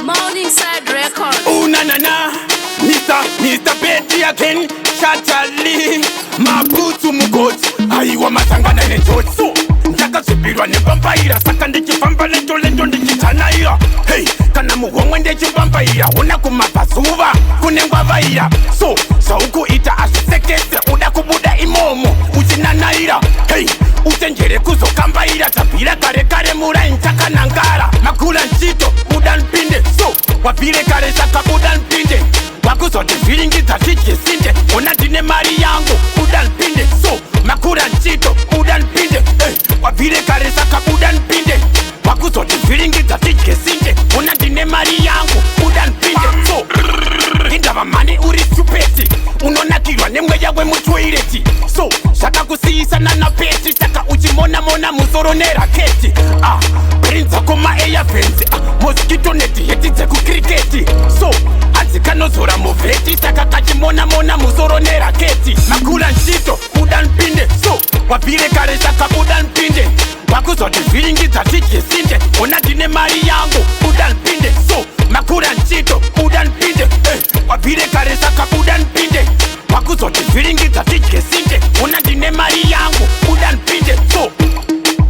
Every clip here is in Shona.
Morningside record. Oh na na na, Mr. Betty again. Shatter, mabutu mugoti. Aiwa masangana nejotsu. Ndakazvipirwa nepambaira saka ndichifamba lento ndichitanaira. Hey, kana muhomwe ndechipambaira una kumabvazuva kune ngwavaira. So zvaukuita azvisekese uda kubuda imomo uchinanaira. Hey, utenjere kuzokambaira tabvira kare muraini chakanangara. Makula nchito buda Ndipinde. So wabvire kare saka buda Ndipinde. Wakuzoti vhiringidza zvijesinde ona ndine mari yangu buda Ndipinde. So makura nchito buda Ndipinde. Hey, wabvire kare saka buda Ndipinde. Wakuzoti vhiringidza zvijesinde ona ndine mari yangu buda Ndipinde. So indava mani uri stupeti unonakirwa nemweya wemutoireti. So zvakakusiyisana napeti saka uchimona musoro neraketi. Brinza kuma-airfence mosquito neti heti dzekukriketi. So kanozora muvheti saka kachimona musoro neraketi. Makula nchito buda Ndipinde. So wabvire kare saka buda Ndipinde. Wakuzoti vhiringidza zvijesinde ona ndine mari yangu buda Ndipinde. So makura nchito buda Ndipinde. Wabvire kare saka buda Ndipinde. Wakuzoti vhiringidza zvijesinde ona ndine mari yangu buda Ndipinde. So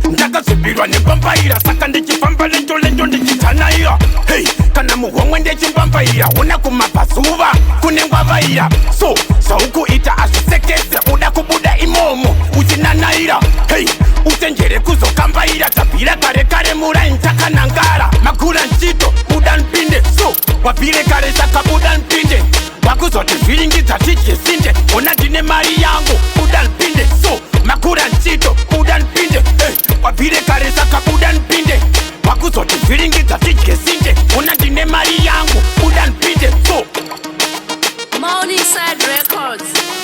ndakazvipirwa nepambaira saka ndichifamba lento ndichitanaira. Hey, kana muhomwe ndechipambaira una kumabvazuva kune ngwavaira. So zvaukuita azvisekese uda kubuda imomo uchinanaira. Hey, utenjere kuzokambaira tabvira kare muraini chakanangara. Makula nchito buda Ndipinde. So wabvire kare saka buda Ndipinde. Wakuzoti vhiringidza zvijesinde ona ndine mari yangu buda Ndipinde. So makura nchito buda Ndipinde. Wabvire kare saka buda Ndipinde. Wakuzoti vhiringidza zvijesinde ona ndine mari yangu buda Ndipinde. So Morningside records.